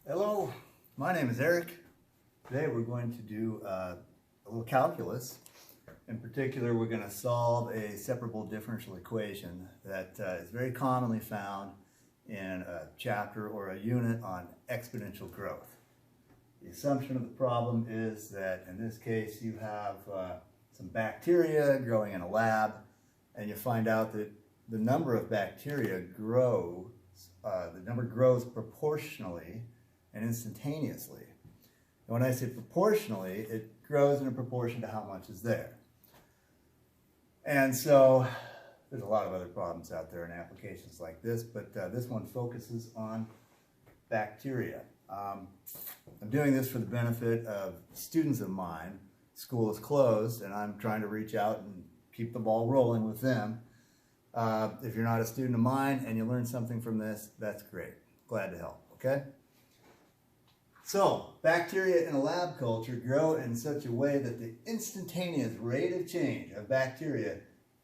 Hello, my name is Eric. Today we're going to do a little calculus. In particular, we're going to solve a separable differential equation that is very commonly found in a chapter or a unit on exponential growth. The assumption of the problem is that in this case you have some bacteria growing in a lab, and you find out that the number of bacteria grows proportionally and instantaneously. And when I say proportionally, it grows in a proportion to how much is there. And so there's a lot of other problems out there in applications like this, but this one focuses on bacteria. I'm doing this for the benefit of students of mine. School is closed, and I'm trying to reach out and keep the ball rolling with them. If you're not a student of mine and you learn something from this, that's great. Glad to help, okay? So, bacteria in a lab culture grow in such a way that the instantaneous rate of change of bacteria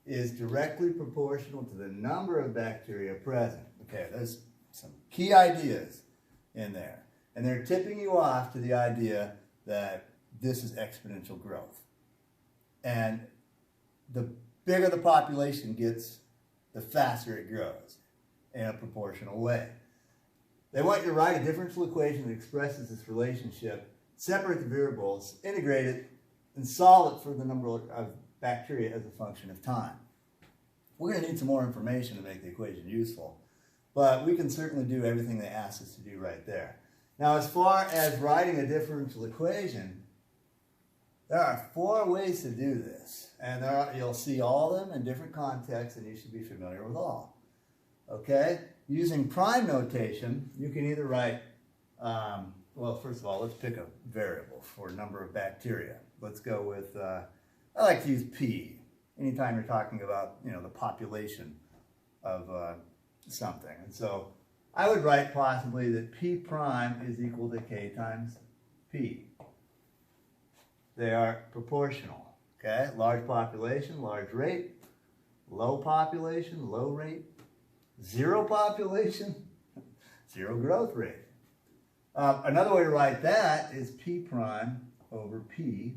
is directly proportional to the number of bacteria present. Okay, there's some key ideas in there. And they're tipping you off to the idea that this is exponential growth. And the bigger the population gets, the faster it grows in a proportional way. They want you to write a differential equation that expresses this relationship, separate the variables, integrate it, and solve it for the number of bacteria as a function of time. We're going to need some more information to make the equation useful, but we can certainly do everything they ask us to do right there. Now, as far as writing a differential equation, there are 4 ways to do this, and you'll see all of them in different contexts, and you should be familiar with all. Okay? Using prime notation, you can either write, well, first of all, let's pick a variable for number of bacteria. Let's go with, I like to use P. Anytime you're talking about, the population of something. And so I would write possibly that P prime is equal to K times P. They are proportional, okay? Large population, large rate. Low population, low rate. Zero population, zero growth rate. Another way to write that is P prime over P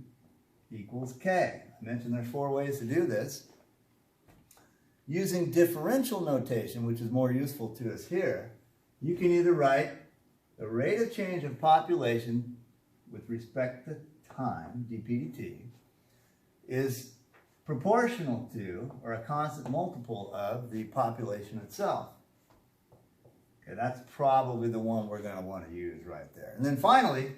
equals K. I mentioned there's 4 ways to do this. Using differential notation, which is more useful to us here, you can either write the rate of change of population with respect to time, dp dt, is proportional to, or a constant multiple of, the population itself. Okay, that's probably the one we're going to want to use right there. And then finally,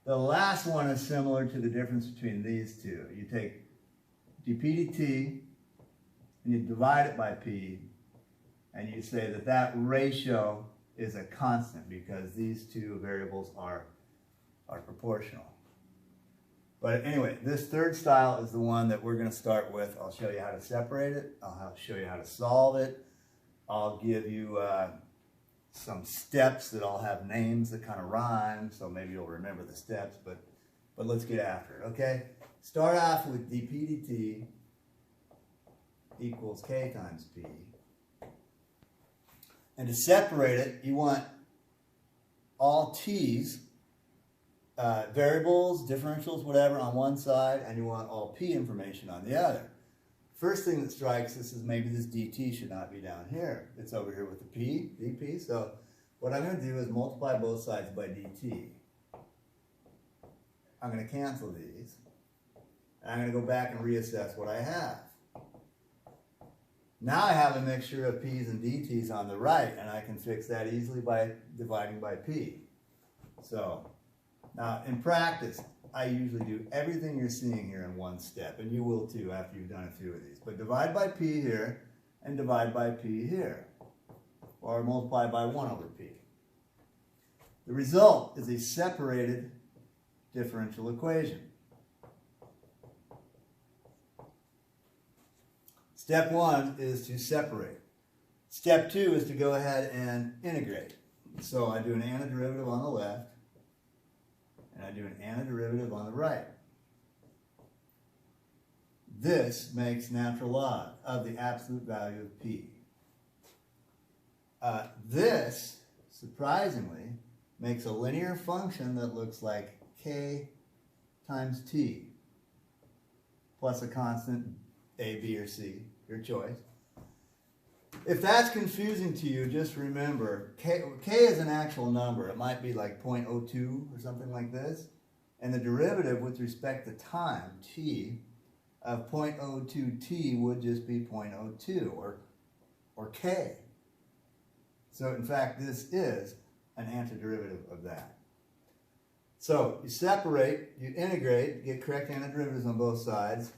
the last one is similar to the difference between these two. You take dp dt and you divide it by p, and you say that that ratio is a constant because these two variables are proportional. But anyway, this third style is the one that we're going to start with. I'll show you how to separate it. I'll show you how to solve it. I'll give you some steps that all have names that kind of rhyme, so maybe you'll remember the steps, but let's get after it, okay? Start off with dp dt equals K times P. And to separate it, you want all T's, variables, differentials, whatever, on one side, and you want all P information on the other. First thing that strikes us is maybe this dt should not be down here. It's over here with the P, dp. So what I'm going to do is multiply both sides by dt. I'm going to cancel these. And I'm going to go back and reassess what I have. Now I have a mixture of P's and dt's on the right, and I can fix that easily by dividing by P. So now, in practice, I usually do everything you're seeing here in one step, and you will too after you've done a few of these. But divide by P here, and divide by P here, or multiply by 1 over P. The result is a separated differential equation. Step 1 is to separate. Step 2 is to go ahead and integrate. So I do an antiderivative on the left, and I do an antiderivative on the right. This makes natural log of the absolute value of P. This, surprisingly, makes a linear function that looks like k times t plus a constant a, b, or c, your choice. If that's confusing to you, just remember k is an actual number. It might be like 0.02 or something like this. And the derivative with respect to time, t, of 0.02t would just be 0.02 or k. So in fact, this is an antiderivative of that. So you separate, you integrate, get correct antiderivatives on both sides.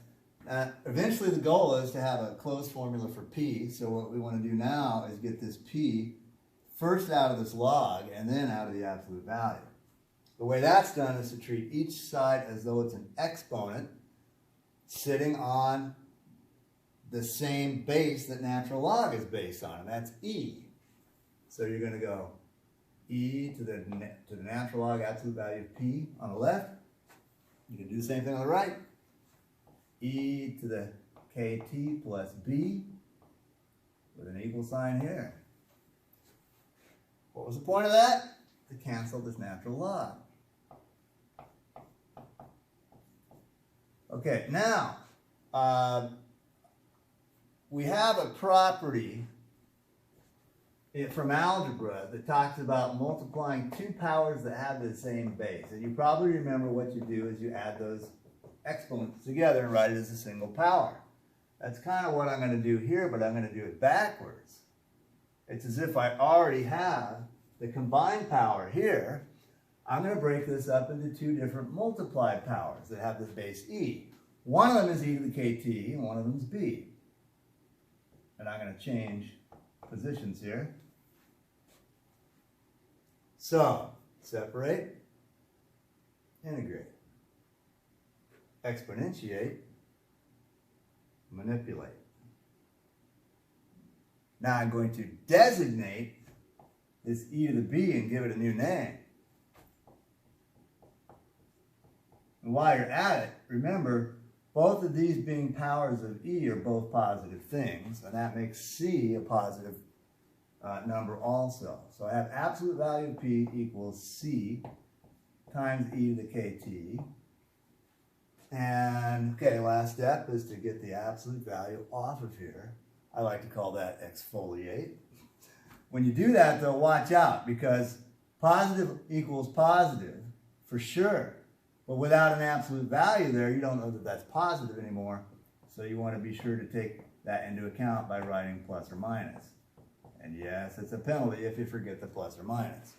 Eventually the goal is to have a closed formula for p. So what we want to do now is get this p first out of this log and then out of the absolute value. The way that's done is to treat each side as though it's an exponent sitting on the same base that natural log is based on, and that's e. So you're going to go e to the natural log absolute value of p on the left. You can do the same thing on the right. E to the kt plus b with an equal sign here. What was the point of that? To cancel this natural log. Okay, now we have a property from algebra that talks about multiplying two powers that have the same base. And you probably remember what you do is you add those exponents together and write it as a single power. That's kind of what I'm going to do here, but I'm going to do it backwards. It's as if I already have the combined power here. I'm going to break this up into two different multiplied powers that have this base e. One of them is e to the kt, and one of them is b. And I'm going to change positions here. So, separate, integrate, exponentiate, manipulate. Now I'm going to designate this e to the b and give it a new name. And while you're at it, remember, both of these being powers of e are both positive things, and that makes c a positive number also. So I have absolute value of p equals c times e to the kt. And, okay, last step is to get the absolute value off of here. I like to call that exfoliate. When you do that, though, watch out, because positive equals positive, for sure. But without an absolute value there, you don't know that that's positive anymore. So you want to be sure to take that into account by writing plus or minus. And yes, it's a penalty if you forget the plus or minus.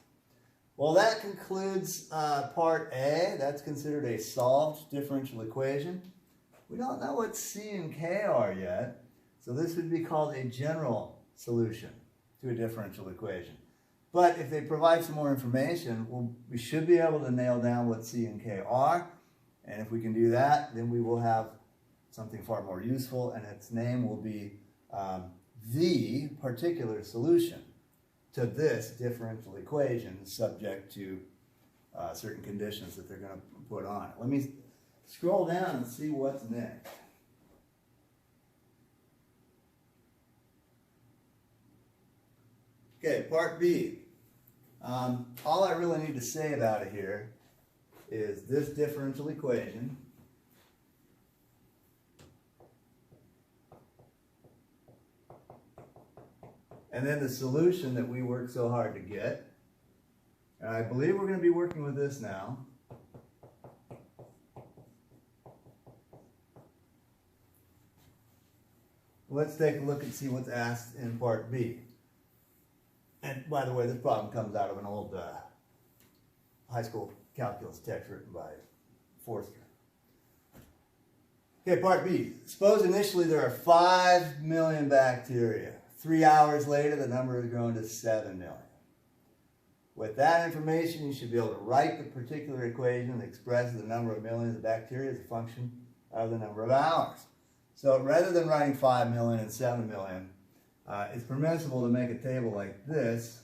Well, that concludes part A. That's considered a solved differential equation. We don't know what C and K are yet, so this would be called a general solution to a differential equation. But if they provide some more information, we should be able to nail down what C and K are, and if we can do that, then we will have something far more useful, and its name will be the particular solution to this differential equation subject to certain conditions that they're going to put on it. Let me scroll down and see what's next. Okay, part B. All I really need to say about it here is this differential equation and then the solution that we worked so hard to get. And I believe we're going to be working with this now. Let's take a look and see what's asked in part B. And by the way, this problem comes out of an old high school calculus text written by Forster. Okay, part B. Suppose initially there are 5 million bacteria. 3 hours later, the number has grown to 7 million. With that information, you should be able to write the particular equation that expresses the number of millions of bacteria as a function of the number of hours. So rather than writing 5 million and 7 million, it's permissible to make a table like this,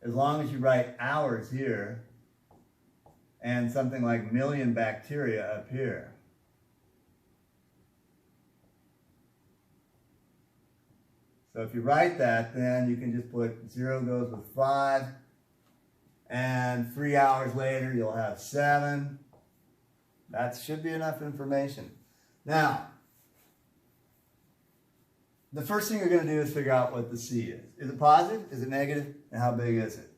as long as you write hours here and something like million bacteria up here. So if you write that, then you can just put 0 goes with 5, and 3 hours later you'll have 7. That should be enough information. Now, the first thing you're going to do is figure out what the C is. Is it positive? Is it negative? And how big is it?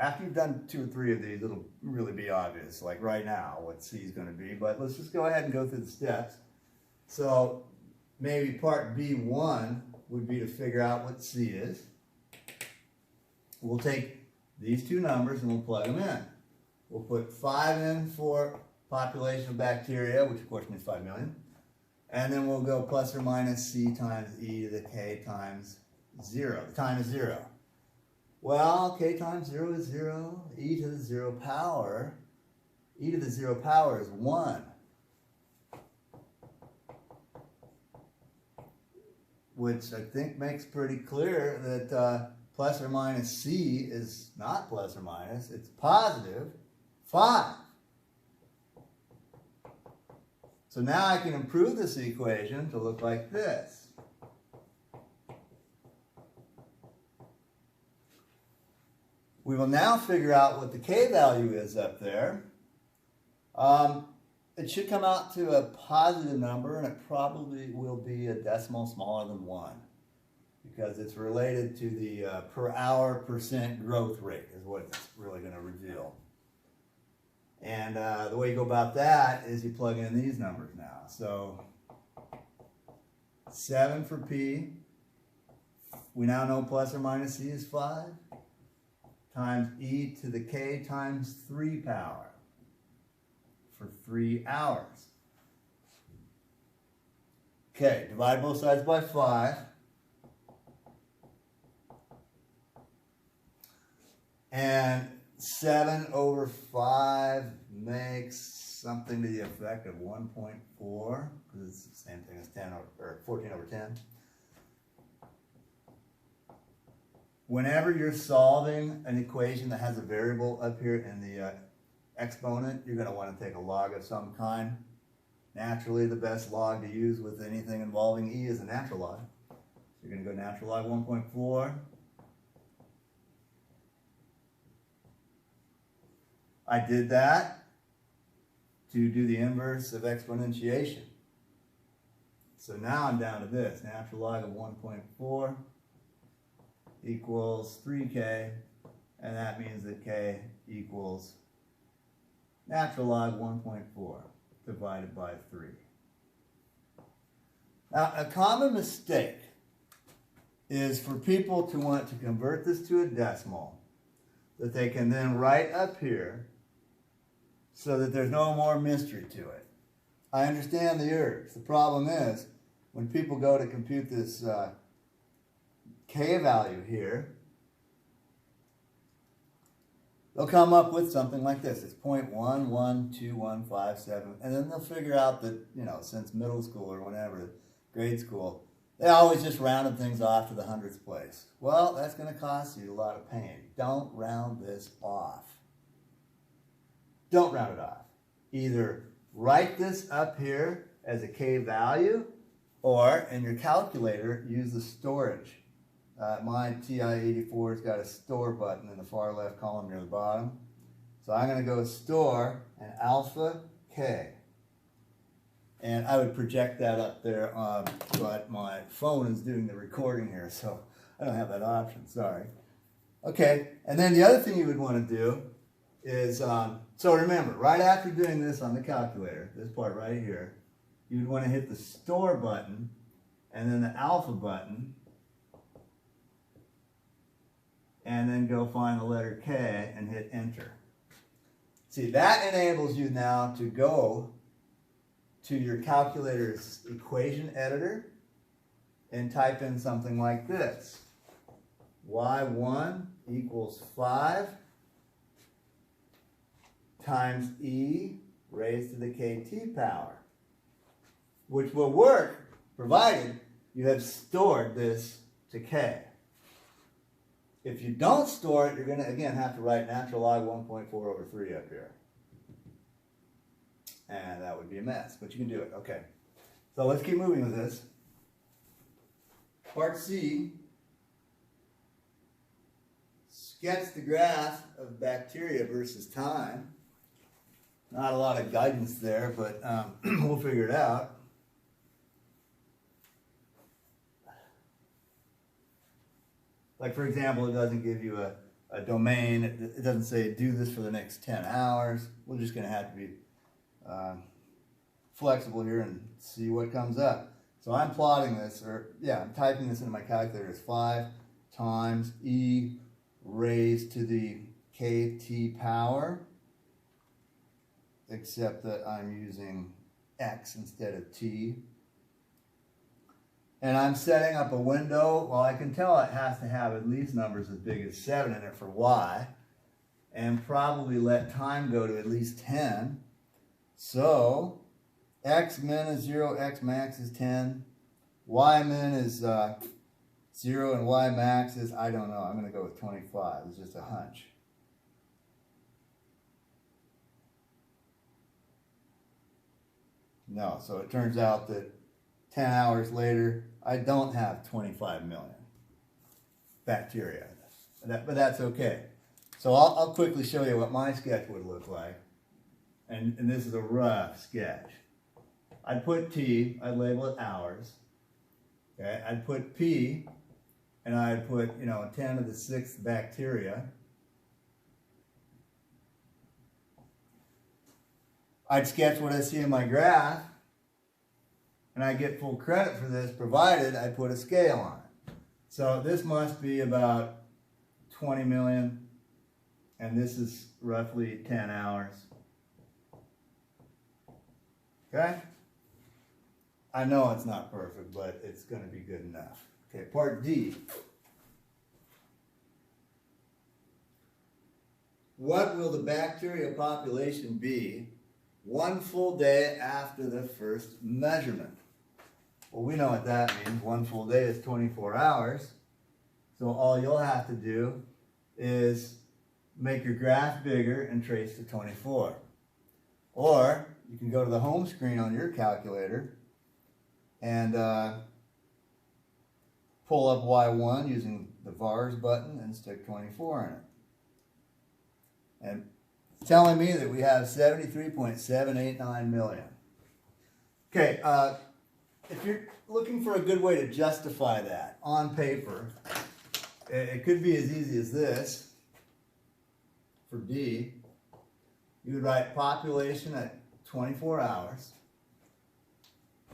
After you've done 2 or 3 of these, it'll really be obvious, like right now, what C is going to be. But let's just go ahead and go through the steps. So maybe part B1 would be to figure out what C is. We'll take these 2 numbers and we'll plug them in. We'll put 5 in for population of bacteria, which of course means 5 million. And then we'll go plus or minus C times e to the k times 0. The time is 0. Well, k times 0 is 0. E to the 0 power. E to the 0 power is 1. Which I think makes pretty clear that plus or minus C is not plus or minus. It's positive 5. So now I can improve this equation to look like this. We will now figure out what the K value is up there. It should come out to a positive number, and it probably will be a decimal smaller than 1 because it's related to the per hour percent growth rate is what it's really going to reveal. And the way you go about that is you plug in these numbers now. So 7 for P. We now know plus or minus C is 5 times e to the k times 3 power for 3 hours. Okay, divide both sides by 5. And 7 over 5 makes something to the effect of 1.4, because it's the same thing as 14 over 10. Whenever you're solving an equation that has a variable up here in the exponent, you're going to want to take a log of some kind. Naturally, the best log to use with anything involving e is a natural log. So you're going to go natural log 1.4. I did that to do the inverse of exponentiation. So now I'm down to this. Natural log of 1.4 equals 3k, and that means that k equals natural log 1.4 divided by 3. Now, a common mistake is for people to want to convert this to a decimal that they can then write up here so that there's no more mystery to it. I understand the urge. The problem is when people go to compute this k value here, they'll come up with something like this. It's 0.112157, and then they'll figure out that, you know, since middle school or whenever, grade school, they always just rounded things off to the hundredth place. Well, that's going to cost you a lot of pain. Don't round this off. Don't round it off. Either write this up here as a k value, or in your calculator, use the storage. My TI-84's got a store button in the far left column near the bottom. So I'm going to go store an alpha k. And I would project that up there, but my phone is doing the recording here, so I don't have that option, sorry. Okay, and then the other thing you would want to do is, so remember, right after doing this on the calculator, this part right here, you would want to hit the store button and then the alpha button, and then go find the letter K and hit enter. See, that enables you now to go to your calculator's equation editor and type in something like this. y1 equals 5 times e raised to the kt power, which will work provided you have stored this to k. If you don't store it, you're going to, again, have to write natural log 1.4 over 3 up here. And that would be a mess, but you can do it. Okay. So let's keep moving with this. Part C, sketch the graph of bacteria versus time. Not a lot of guidance there, but we'll figure it out. Like, for example, it doesn't give you a domain. It doesn't say do this for the next 10 hours. We're just going to have to be flexible here and see what comes up. So I'm plotting this, I'm typing this into my calculator as 5 times e raised to the kt power, except that I'm using x instead of t. And I'm setting up a window. Well, I can tell it has to have at least numbers as big as 7 in it for y, and probably let time go to at least 10. So x min is 0, x max is 10, y min is 0, and y max is, I don't know, I'm going to go with 25. It's just a hunch. No, so it turns out that 10 hours later, I don't have 25 million bacteria. But that's okay. So I'll quickly show you what my sketch would look like. And this is a rough sketch. I'd put T, I'd label it hours. Okay, I'd put P, and I'd put, 10 to the 6th bacteria. I'd sketch what I see in my graph, and I get full credit for this provided I put a scale on it. So this must be about 20 million, and this is roughly 10 hours. Okay? I know it's not perfect, but it's going to be good enough. Okay, part D. What will the bacteria population be 1 full day after the first measurement? Well, we know what that means. 1 full day is 24 hours. So all you'll have to do is make your graph bigger and trace to 24. Or you can go to the home screen on your calculator and pull up Y1 using the vars button and stick 24 in it. And it's telling me that we have 73.789 million. Okay, if you're looking for a good way to justify that on paper, it could be as easy as this. For D, you would write population at 24 hours.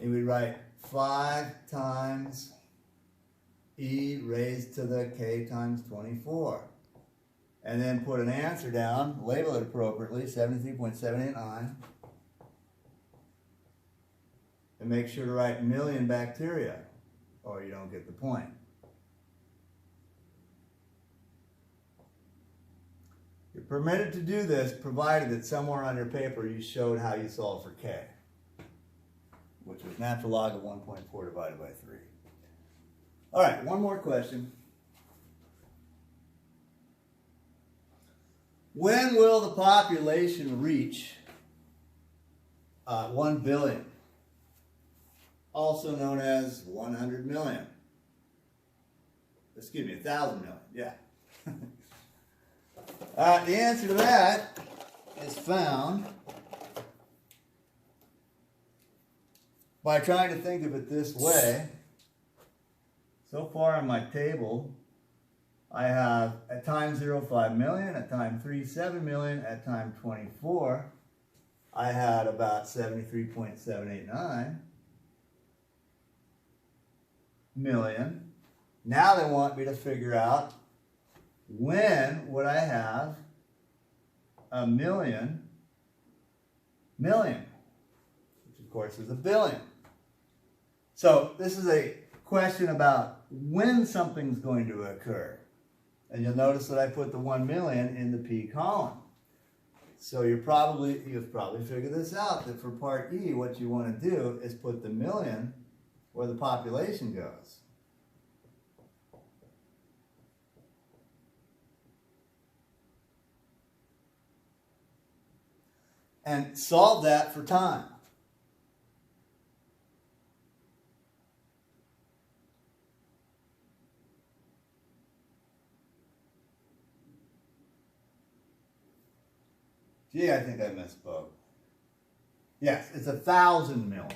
You would write 5 times e raised to the k times 24. And then put an answer down, label it appropriately, 73.789. And make sure to write million bacteria, or you don't get the point. You're permitted to do this, provided that somewhere on your paper you showed how you solve for k, which was natural log of 1.4 divided by 3. All right, one more question. When will the population reach 1 billion? Also known as 100 million. Excuse me, 1,000 million, yeah. The answer to that is found by trying to think of it this way. So far in my table, I have at time 0, 5 million, at time 3, 7 million, at time 24, I had about 73.789 million. Now they want me to figure out when would I have a million, which of course is a billion. So this is a question about when something's going to occur. And you'll notice that I put the 1 million in the P column. So you've probably figured this out, that for part E, what you want to do is put the million where the population goes. And solve that for time. Gee, I think I misspoke. Yes, it's 1,000 million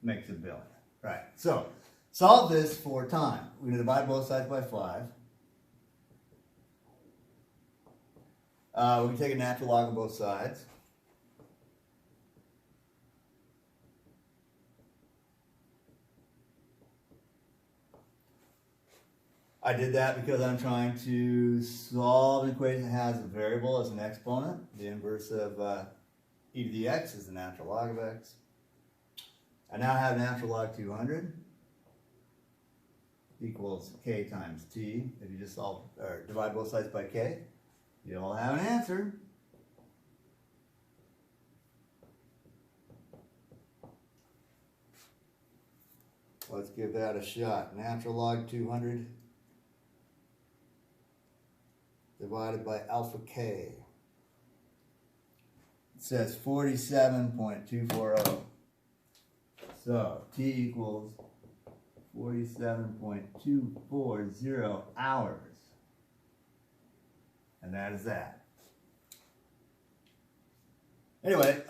makes a billion. Right. So solve this for time. We're going to divide both sides by 5. We can take a natural log on both sides. I did that because I'm trying to solve an equation that has a variable as an exponent. The inverse of e to the x is the natural log of x. I now have natural log 200 equals k times t. If you just solve or divide both sides by k, you'll have an answer. Let's give that a shot. Natural log 200 divided by alpha k. It says 47.240. So t equals 47.240 hours. And that is that. Anyway,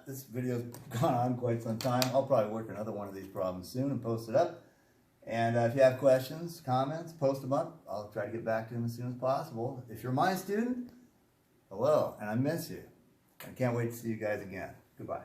this video's gone on quite some time. I'll probably work another one of these problems soon and post it up. And if you have questions, comments, post them up. I'll try to get back to them as soon as possible. If you're my student, hello, and I miss you. I can't wait to see you guys again. Goodbye.